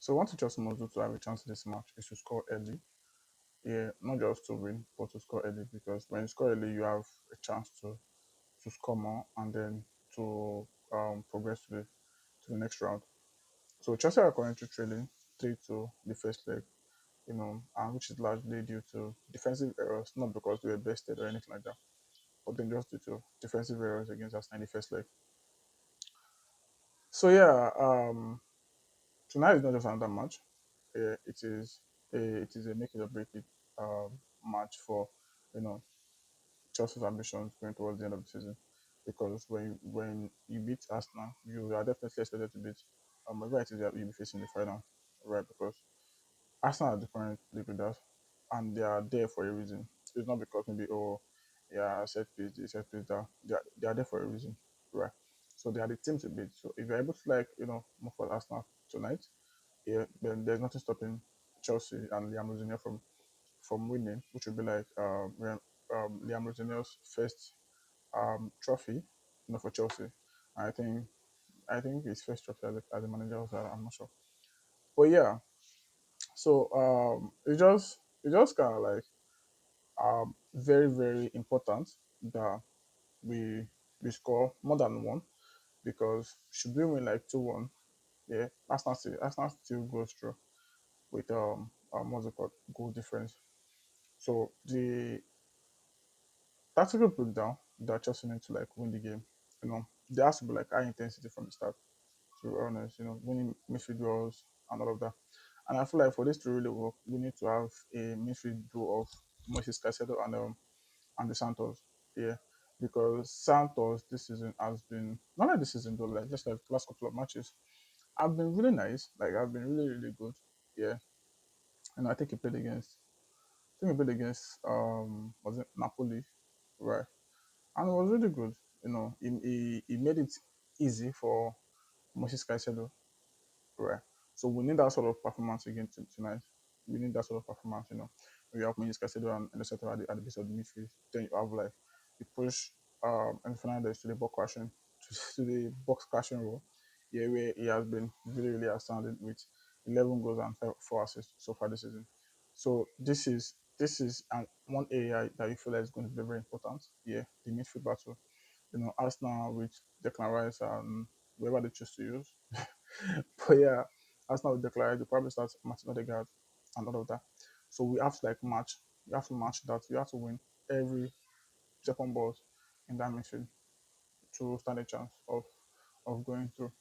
So what Chelsea must do to have a chance in this match is to score early. Yeah, not just to win, but to score early because when you score early, you have a chance to score more and then to progress to the next round. So Chelsea are currently trailing 3 to the first leg, and which is largely due to defensive errors, not because they were bested or anything like that, but then just due to defensive errors against Arsenal in the first leg. So yeah, tonight is not just another match. It is a make it or break it match for you know Chelsea's ambitions going towards the end of the season. Because when you beat Arsenal, you are definitely expected to beat whoever it is that you'll be facing in the final, right? Because Arsenal are the current league leaders, and they are there for a reason. It's not because maybe yeah, set piece this, set piece that. They are there for a reason, right? So they are the team to beat. So if you're able to move for Arsenal tonight, yeah, then there's nothing stopping Chelsea and Liam Rosinha from winning, which would be like Liam Rosinha's first trophy, for Chelsea. I think I think his first trophy as a manager was, I'm not sure, but yeah. So it's just kind of like very very important that we we score more than one because should we win like 2-1, yeah, Arsenal still goes through with what's it called, goal difference. So the tactical breakdown that Chelsea need to like win the game, there has to be like high intensity from the start. To be honest, winning midfield duels and all of that. And I feel like for this to really work, we need to have a midfield duo of Moisés Caicedo and the Santos. Yeah, because Santos this season has been not like this season though, like just like the last couple of matches, have been really nice. Like I've been really really good. Yeah, and I think he played against. I think he played against was it Napoli, right? And it was really good. He made it easy for Moises Caicedo. Right. So we need that sort of performance again tonight. We need that sort of performance, when you have Moisés Caicedo and the center at the base of the midfield. Then you have like you push and Fernandez to the box crashing to the box crashing role. Yeah, where he has been really, really outstanding with 11 goals and 4 assists so far this season. So this is one area that you feel like is going to be very important. Yeah, the midfield battle. Arsenal with Declan Rice and whoever they choose to use. But yeah, Arsenal with Declan Rice, they probably start Martin Odegaard and all of that. So we have to like match. We have to match that. We have to win every second balls in that midfield to stand a chance of going through.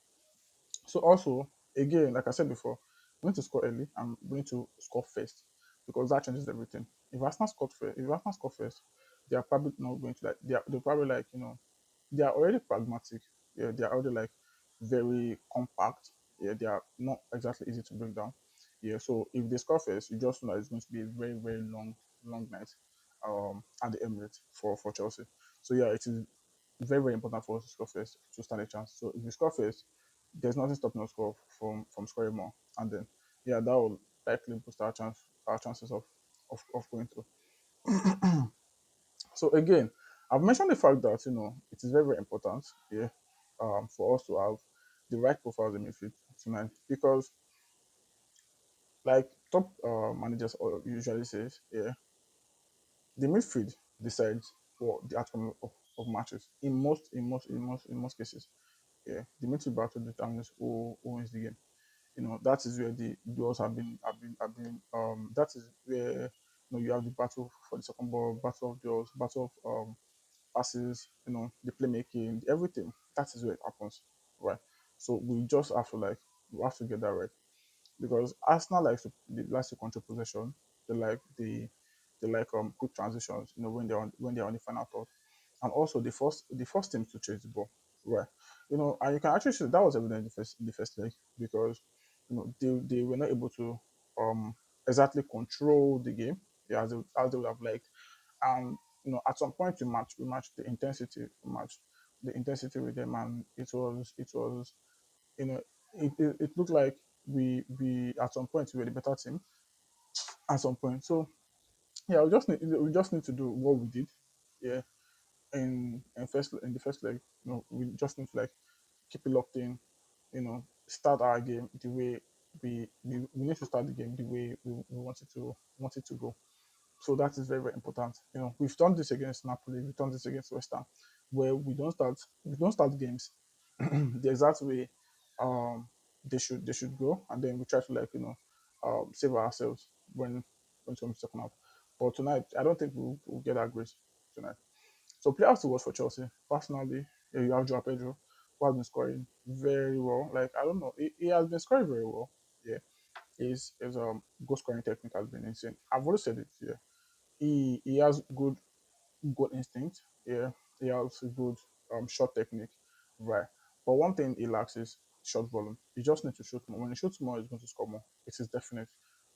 So also, again, like I said before, we need to score early and we need to score first because that changes everything. If Arsenal score first, they are probably not going to like they're probably like they are already pragmatic. Yeah, they are already like very compact. Yeah, they are not exactly easy to break down. Yeah, so if they score first, you just know that it's going to be a very very long night at the Emirates for Chelsea. So yeah, it is very very important for us to score first to stand a chance. So if we score first, there's nothing stopping us score from scoring more, and then yeah, that will likely boost our chances of going through. So again, I've mentioned the fact that it is very very important, yeah, for us to have the right profiles in midfield tonight because like top managers usually says, yeah, the midfield decides for the outcome of matches in most cases. Yeah, the midfield battle determines who wins the game. That is where the duels have been. That is where you have the battle for the second ball, battle of duels, battle of passes, the playmaking, everything. That is where it happens, right? So we have to get that right because Arsenal likes to control possession. They like quick transitions. When they're on the final third, and also the first team to chase the ball, right? And you can actually see that was evident in the first leg because they were not able to um exactly control the game, yeah, as they would have liked. And at some point we matched the intensity with them, and it was it looked like we at some point we were the better team at some point. So yeah, we just need to do what we did, yeah, in the first leg. We just need to like keep it locked in, start our game the way we need to start the game the way we want it to go. So that is very, very important. We've done this against Napoli, we've done this against West Ham, where we don't start games the exact way um they should go, and then we try to save ourselves when it comes to second half. But tonight, I don't think we'll get that grace tonight. So players to watch for Chelsea. Personally, you have João Pedro, who has been scoring very well. Like I don't know, he has been scoring very well. Yeah, his goal scoring technique has been insane. I've always said it. Yeah, he has good instinct. Yeah, he has a good shot technique. Right. But one thing he lacks is shot volume. He just needs to shoot more. When he shoots more, he's going to score more. It is definite.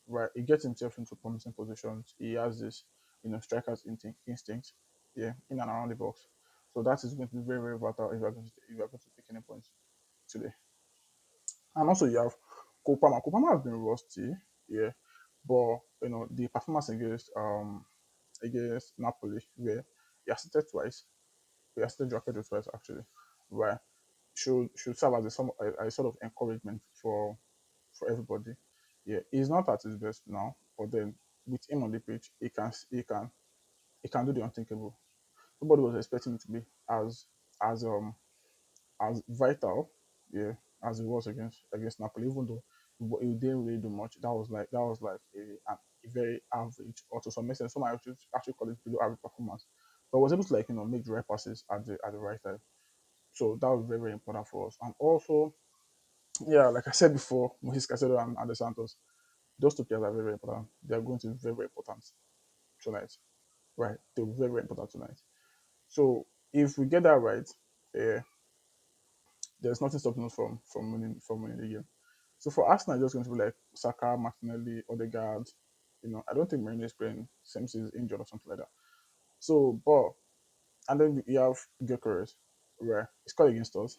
Right. He gets himself into promising positions. He has this, striker's instinct. Yeah, in and around the box. So that is going to be very, very vital if you're going to pick any points today. And also you have Kopama. Kopama has been rusty, yeah. But the performance against Napoli, where he assisted twice, he assisted Joao Pedro twice actually, right? Should serve as a sort of encouragement for everybody. Yeah, he's not at his best now, but then with him on the pitch, he can do the unthinkable. Nobody was expecting him to be as as vital, yeah, as it was against Napoli. Even though he didn't really do much, that was like a very average, or to some extent, some might actually call it below average performance. But was able to make the right passes at the right time. So that was very, very important for us. And also, yeah, like I said before, Moisés Caicedo and the Santos, those two players are very, very important. They are going to be very, very important tonight. Right. They're very, very important tonight. So if we get that right, yeah, there's nothing stopping us from winning the game. So for Arsenal, it's just going to be like Saka, Martinelli, Odegaard. I don't think Mourinho is playing. Sims is injured or something like that. So, but and then we have Gyökeres, where he scored against us.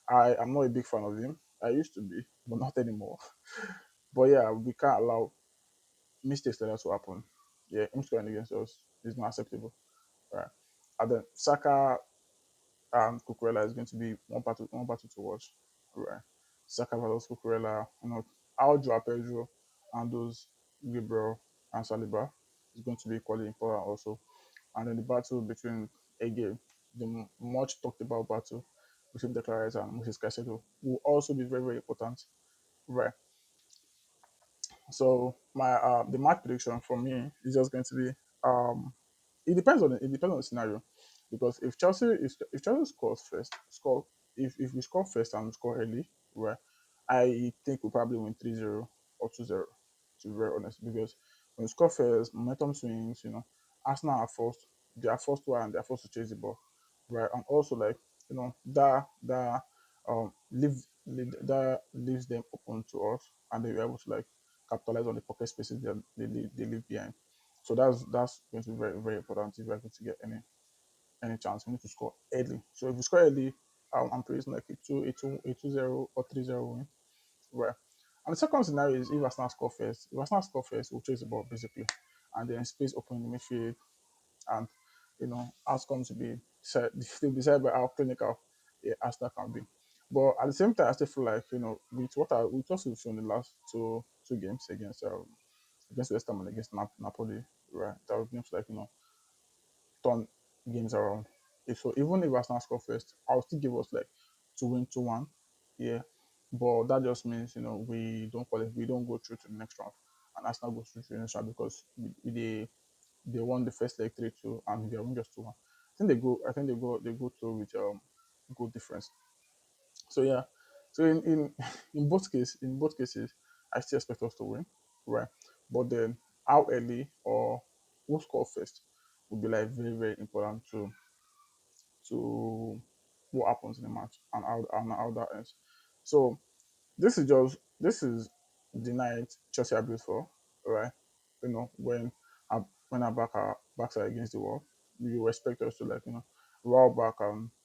I am not a big fan of him. I used to be, but not anymore. But yeah, we can't allow mistakes like that to happen. Yeah, him scoring against us is not acceptable. Right. And then Saka and Cucurella is going to be one battle to watch. Right. Saka versus Cucurella, how Joao Pedro and those Gabriel and Saliba is going to be equally important also. And then the battle between again, the much talked about battle between the Clares and Moisés Caicedo will also be very, very important. Right. So my the match prediction for me is just going to be it depends on the scenario, because if Chelsea scores first score if we score first and we score early, right, I think we probably win 3-0 or 2-0, to be very honest, because when we score first, momentum swings. Arsenal are forced they are forced to and they are forced to chase the ball, right, and also that that leaves them open to us, and they were able to capitalize on the pocket spaces they leave behind. So that's going to be very, very important if we're going to get any chance. We need to score early. So if we score early, I'm predicting like a 2-0 or 3-0 win. Right. And the second scenario is if Arsenal score first. If Arsenal score first, we'll chase the ball basically. And then space open in the midfield, and outcomes to be decided, still decided by how clinical Arsenal can be. But at the same time, I still feel like with what we've shown the last two games against West Ham and against Napoli, right? That was games turn games around. So even if Arsenal score first, I'll still give us like to win 2-1. Yeah. But that just means, we don't go through to the next round. And Arsenal goes through to the next round because they won the first leg 3-2 and they won just 2-1. I think they go through with goal difference. So yeah. So in both cases, I still expect us to win. Right. But then how early or who score first would be like very, very important to what happens in the match and how that ends. So this is the night Chelsea are built for, right? When our backs are against the wall, you expect us to roll back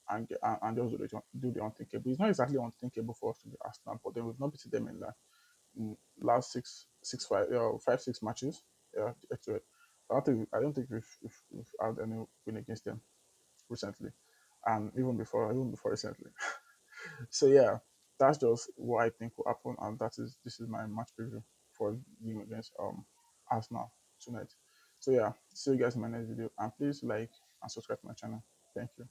and just do the unthinkable. It's not exactly unthinkable for us to be Arsenal, but then we've not beaten them in last five, 6 matches. Yeah, to it. I don't think we've had any win against them, recently, and even before recently. So yeah, that's just what I think will happen, and this is my match preview for the game against Arsenal tonight. So yeah, see you guys in my next video, and please like and subscribe to my channel. Thank you.